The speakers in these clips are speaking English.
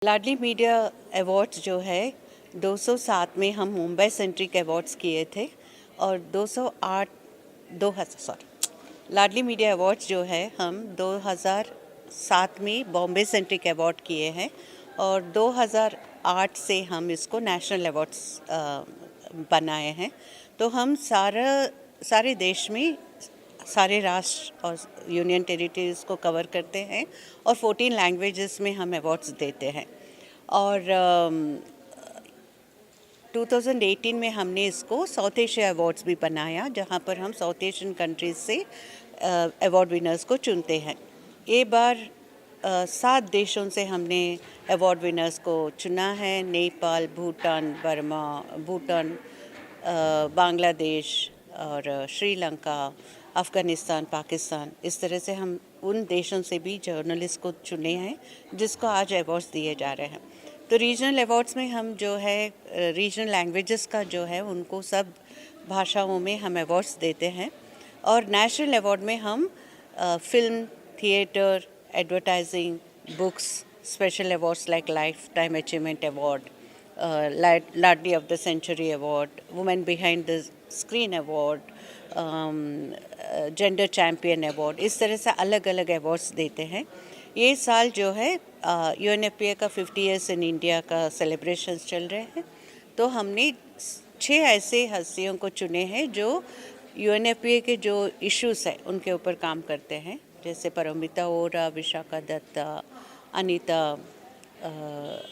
लाडली media awards जो है 207 में हम मुंबई सेंट्रिक अवार्ड्स किए थे और 208 लाडली मीडिया अवार्ड्स जो है हम 2007 में बॉम्बे सेंट्रिक अवार्ड किए हैं और 2008 से हम इसको नेशनल अवार्ड्स बनाए हैं। तो हम सारे देश में सारे राष्ट्र और यूनियन टेरिटरीज़ को कवर करते हैं और 14 लैंग्वेजेस में हम अवार्ड्स देते हैं। और 2018 में हमने इसको साउथ एशिया अवार्ड्स भी बनाया, जहां पर हम साउथ एशियन कंट्रीज़ से अवार्ड विनर्स को चुनते हैं। ये बार 7 देशों से हमने अवार्ड विनर्स को चुना है। नेपाल, भूटान, बर्मा, बांग्लादेश और श्रीलंका, अफ़गानिस्तान, पाकिस्तान, इस तरह से हम उन देशों से भी जर्नलिस्ट को चुने हैं जिसको आज अवार्ड्स दिए जा रहे हैं। तो रीजनल अवार्ड्स में हम जो है रीजनल लैंग्वेजेस का जो है उनको सब भाषाओं में हम अवार्ड्स देते हैं। और नेशनल अवार्ड में हम film, theatre, advertising, books, special awards like lifetime achievement award, Laadli of the century award, women behind the screen award, gender champion award, इस तरह से अलग अलग अवार्ड्स देते हैं। ये साल जो है UNFPA का 50 ईयर्स इन इंडिया का सेलिब्रेशंस चल रहे हैं, तो हमने 6 ऐसे हस्तियों को चुने हैं जो UNFPA के जो इश्यूज़ हैं उनके ऊपर काम करते हैं, जैसे परमिता ओरा, विशाखा दत्ता,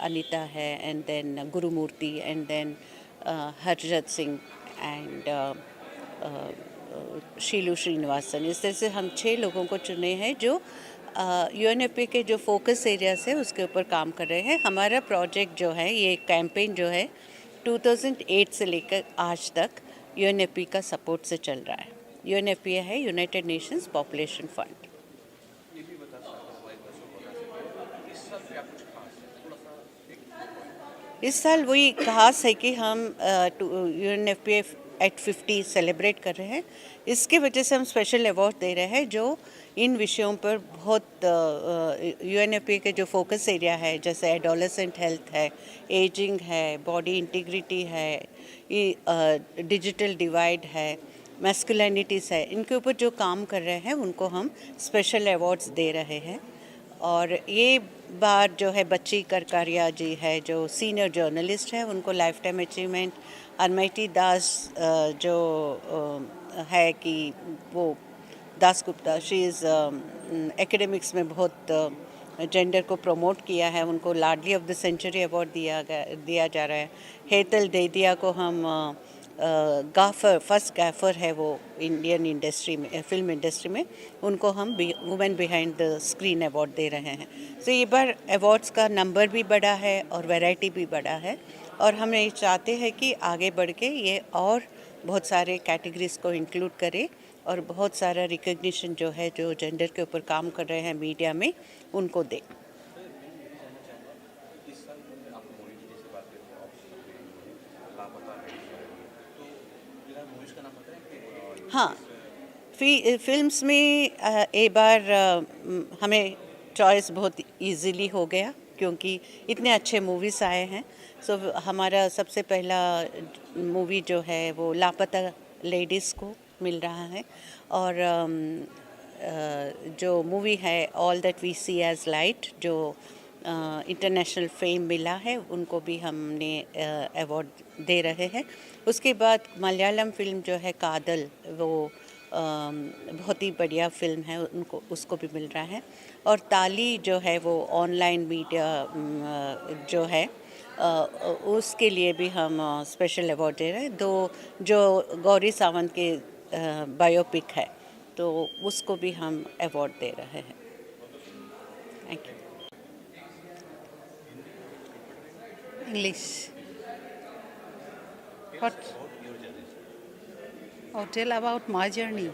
अनीता है, and then Gurumurthy, and then Harjat Singh and Shilu Srinivasan. इस तरह से हम 6 लोगों को चुने हैं जो UNFPA के जो फोकस एरियाज है उसके ऊपर काम कर रहे हैं। हमारा प्रोजेक्ट जो है, ये कैंपेन जो है 2008 से लेकर आज तक UNFPA का सपोर्ट से चल रहा है। UNFPA है यूनाइटेड नेशंस पॉपुलेशन फंड। इस साल वही खास है कि हम UNFPA एट 50 सेलिब्रेट कर रहे हैं। इसके वजह से हम स्पेशल अवार्ड दे रहे हैं जो इन विषयों पर बहुत UNFPA के जो फोकस एरिया है, जैसे एडोलेसेंट हेल्थ है, एजिंग है, बॉडी इंटीग्रिटी है, डिजिटल डिवाइड है, मैस्कुलिनिटीज़ है, इनके ऊपर जो काम कर रहे हैं उनको हम स्पेशल अवार्ड्स दे रहे हैं। और ये बार जो है बच्ची करकारिया जी है जो सीनियर जर्नलिस्ट है, उनको लाइफ टाइम अचीवमेंट, अनमैटी दास जो है कि वो Das Gupta, she is academics में बहुत जेंडर को प्रमोट किया है, उनको लाडली ऑफ द सेंचुरी अवार्ड दिया जा रहा है। हेतल देदिया को हम फर्स्ट गैफर है वो इंडियन इंडस्ट्री में, फिल्म इंडस्ट्री में, उनको हम women behind the screen award दे रहे हैं। तो ये बार अवार्ड्स का नंबर भी बढ़ा है और वैरायटी भी बढ़ा है, और हम ये चाहते हैं कि आगे बढ़ के ये और बहुत सारे कैटेगरीज़ को इंक्लूड करे और बहुत सारा रिकग्निशन जो है जो जेंडर के ऊपर काम कर रहे हैं मीडिया में उनको दे। हाँ, फिल्म्स में एक बार हमें चॉइस बहुत इजीली हो गया क्योंकि इतने अच्छे मूवीज़ आए हैं। सो हमारा सबसे पहला मूवी जो है वो लापता लेडीज़ को मिल रहा है, और जो मूवी है all that we see as light जो इंटरनेशनल फेम मिला है, उनको भी हमने अवार्ड दे रहे हैं। उसके बाद मलयालम फिल्म जो है कादल, वो बहुत ही बढ़िया फिल्म है, उनको उसको भी मिल रहा है। और ताली जो है वो ऑनलाइन मीडिया जो है उसके लिए भी हम स्पेशल अवार्ड दे रहे हैं। जो गौरी सावंत के बायोपिक है तो उसको भी हम अवार्ड दे रहे हैं। Thank you. English. What? Oh, tell about my journey.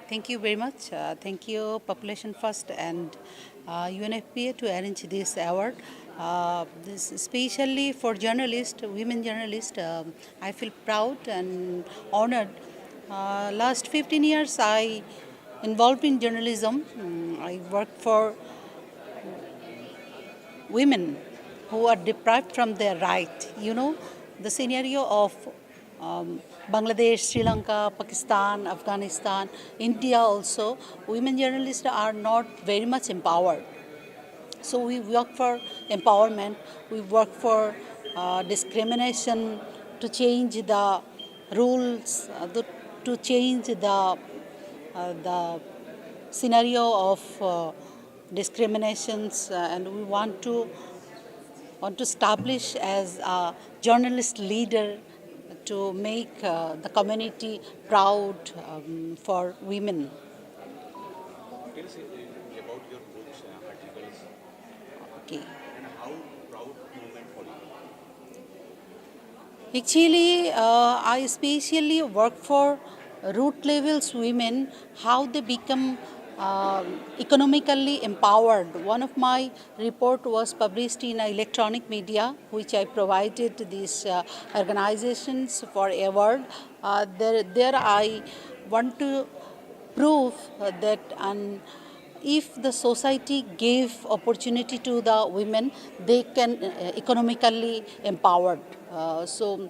Thank you very much. Thank you, Population First and UNFPA to arrange this award. This especially for journalists, women journalists. I feel proud and honored. Last 15 years, I involved in journalism. I worked for women who are deprived from their right. You know, the scenario of Bangladesh, Sri Lanka, Pakistan, Afghanistan, India also, women journalists are not very much empowered. So we work for empowerment, we work for discrimination, to change the rules, to change the scenario of discriminations, and we want to establish as a journalist leader to make the community proud for women. Tell us about your books, articles, Okay. and how proud moment for you. Actually, I especially work for root levels women, how they become economically empowered. One of my report was published in electronic media, which I provided to these organizations for award. There I want to prove that if the society gave opportunity to the women, they can economically empowered. So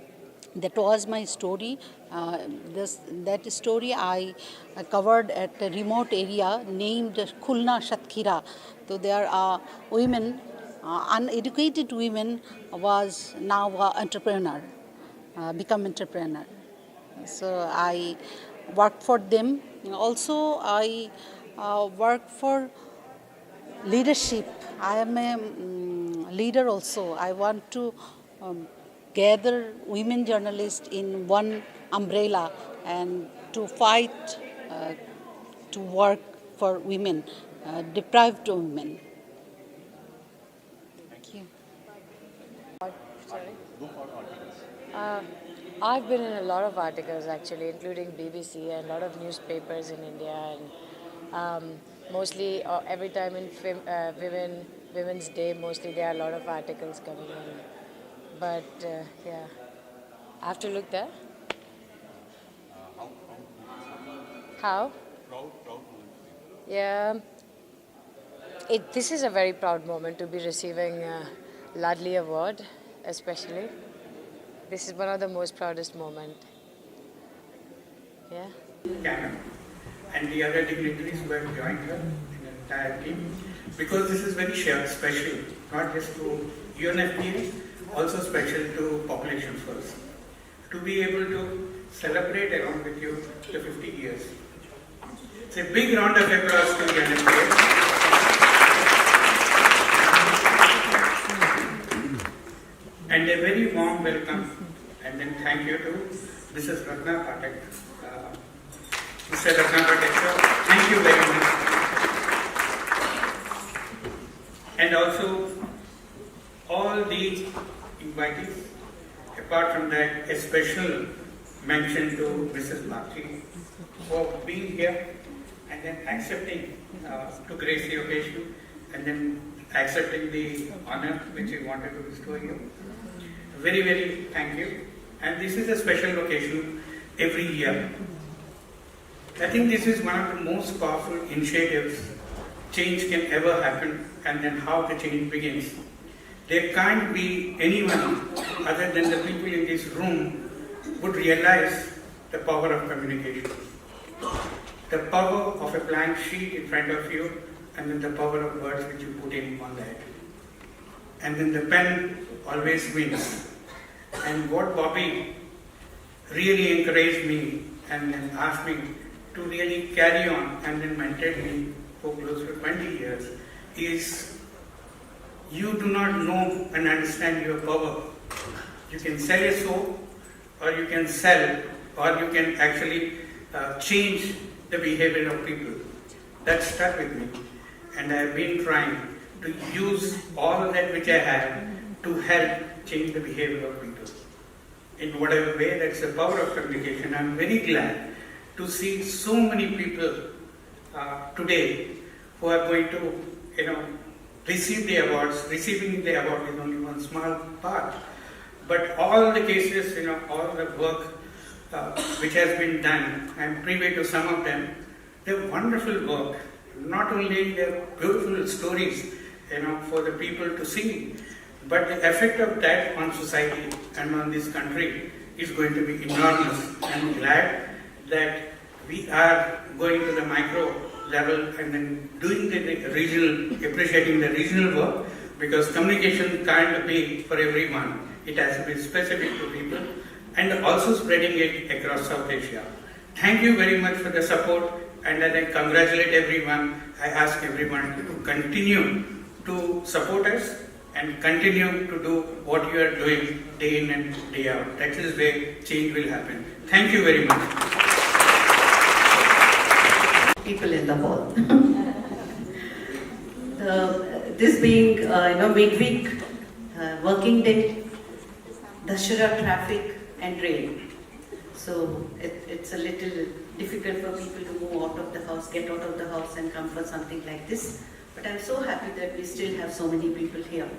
that was my story. That story I covered at a remote area named Khulna Shatkira. So there are women, uneducated women, was now entrepreneur, become entrepreneur. So I work for them. Also, I work for leadership. I am a leader also. I want to gather women journalists in one umbrella and to fight, to work for women, deprived women. Thank you. Sorry? Book or articles. I've been in a lot of articles actually, including BBC and a lot of newspapers in India, and mostly every time in Women's Day, mostly there are a lot of articles coming in. But yeah, I have to look there. How How? proud moment for you. Yeah, this is a very proud moment to be receiving Laadli Award, especially. This is one of the most proudest moment. Yeah. Canon and the other dignitaries who have joined her in the entire team, because this is very special, not just to UNFPA, also special to Population First. To be able to celebrate along with you the 50 years. It's a big round of applause to UNFPA. And a very warm welcome and then thank you to Mrs. Ratna Patak. Mr. Ratna Patak, sir, thank you very much. And also all the invitees, apart from that, a special mention to Mrs. Laadli for being here and then accepting to grace the occasion and then accepting the honor which we wanted to bestow you. Very, very thank you. And this is a special occasion every year. I think this is one of the most powerful initiatives change can ever happen, and then how the change begins. There can't be anyone other than the people in this room would realize the power of communication. The power of a blank sheet in front of you, and then the power of words which you put in on that. And then the pen always wins. And what Bobby really encouraged me and then asked me to really carry on and then mentored me for close to 20 years is you do not know and understand your power. You can sell a soap, or you can sell, or you can actually change the behavior of people. That stuck with me. And I have been trying to use all that which I have to help change the behavior of people. In whatever way, that's the power of communication. I'm very glad to see so many people today who are going to, receive the awards. Receiving the award is only one small part. But all the cases, all the work which has been done, I'm privy to some of them, they're wonderful work. Not only they're beautiful stories, for the people to see. But the effect of that on society and on this country is going to be enormous. I'm glad that we are going to the micro level and then doing the regional, appreciating the regional work, because communication can't be for everyone. It has to be specific to people, and also spreading it across South Asia. Thank you very much for the support, and I congratulate everyone. I ask everyone to continue to support us and continue to do what you are doing day in and day out. That is where change will happen. Thank you very much. People in the hall. This being midweek working day, Dashara traffic and rain, so it's a little difficult for people to move out of the house, get out of the house and come for something like this. But I'm so happy that we still have so many people here.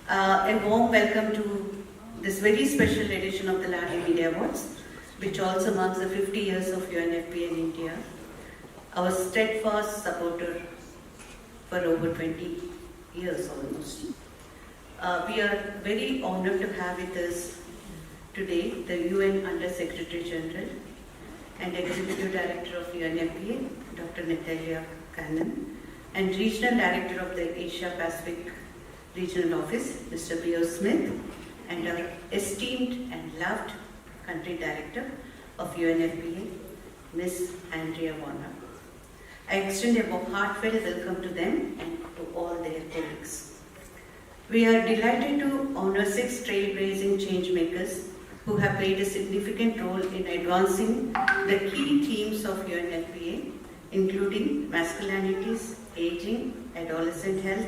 A warm welcome to this very special edition of the Laadli Media Awards, which also marks the 50 years of UNFPA in India. Our steadfast supporter for over 20 years almost. We are very honored to have with us today the UN Under Secretary General and Executive Director of UNFPA, Dr. Natalia Cannon, and Regional Director of the Asia Pacific Regional Office, Mr. B.O. Smith, and our esteemed and loved Country Director of UNFPA, Ms. Andrea Warner. I extend a heartfelt welcome to them and to all their colleagues. We are delighted to honor 6 trailblazing changemakers who have played a significant role in advancing the key themes of UNFPA, including masculinities, aging, adolescent health,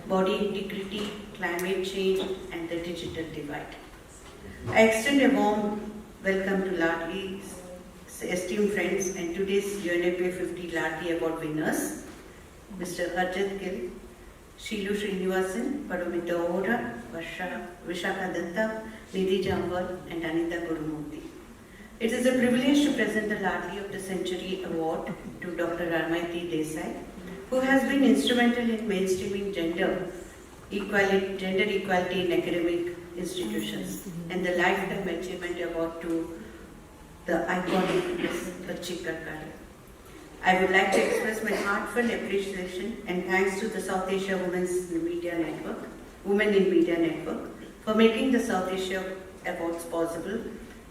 body integrity, climate change, and the digital divide. I extend a warm welcome to Laadli's esteemed friends and today's UNFPA 50 Laadli Award winners, Mr. Harjit Gill, Shilu Srinivasan, Padumita Ora, Vishaka Datta, Nidhi Jambal, and Anita Gurumurthy. It is a privilege to present the Laadli of the Century Award to Dr. Ramaiti Desai, who has been instrumental in mainstreaming gender equality in academic institutions, and the Lifetime Achievement Award to the iconic Ms. Bachika Kare. I would like to express my heartfelt appreciation and thanks to the South Asia Women in Media Network, for making the South Asia Awards possible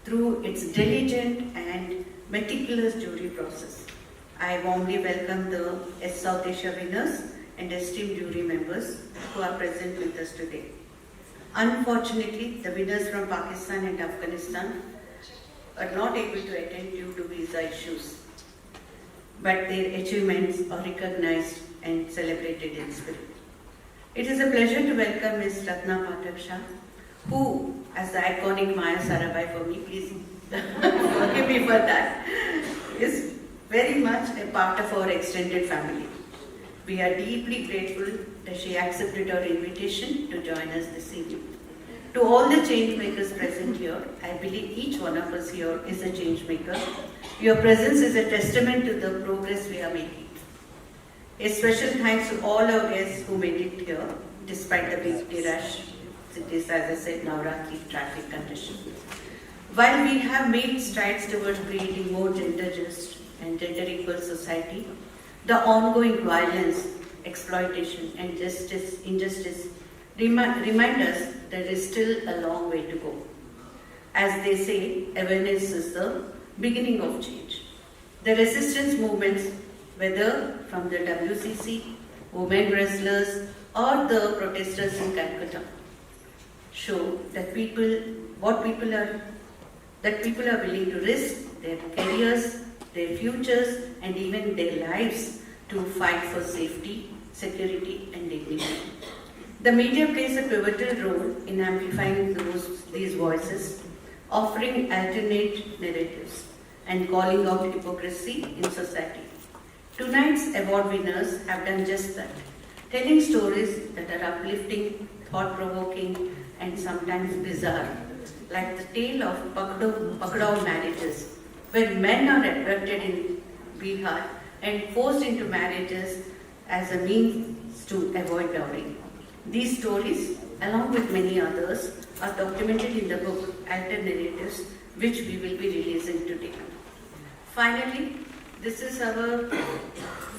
through its diligent and meticulous jury process. I warmly welcome the South Asia winners and esteemed jury members who are present with us today. Unfortunately, the winners from Pakistan and Afghanistan are not able to attend due to visa issues, but their achievements are recognized and celebrated in spirit. It is a pleasure to welcome Ms. Ratna Pathak Shah, who, as the iconic Maya Sarabhai for me, please forgive me for that, is very much a part of our extended family. We are deeply grateful that she accepted our invitation to join us this evening. To all the change makers present here, I believe each one of us here is a change maker. Your presence is a testament to the progress we are making. A special thanks to all our guests who made it here, despite the busy rush. It is, as I said, Navratri traffic conditions. While we have made strides towards creating more gender just and gender equal society, the ongoing violence, exploitation, and injustice remind us that there is still a long way to go. As they say, awareness is the beginning of change. The resistance movements, whether from the WCC, women wrestlers, or the protesters in Calcutta, show that people are willing to risk their careers, their futures, and even their lives to fight for safety, security, and dignity. The media plays a pivotal role in amplifying these voices, offering alternate narratives, and calling out hypocrisy in society. Tonight's award winners have done just that, telling stories that are uplifting, thought-provoking, and sometimes bizarre, like the tale of Pakdao marriages, where men are abducted in Bihar and forced into marriages as a means to avoid dowry. These stories, along with many others, are documented in the book Alter Narratives, which we will be releasing today. Finally, this is our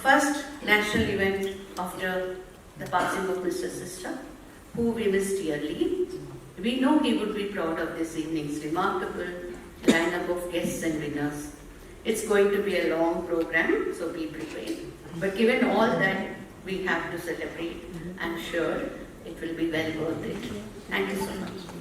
first national event after the passing of Mr. Sister, who we miss dearly. We know he would be proud of this evening's remarkable lineup of guests and winners. It's going to be a long program, so be prepared. But given all that we have to celebrate, I'm sure it will be well worth it. Thank you so much.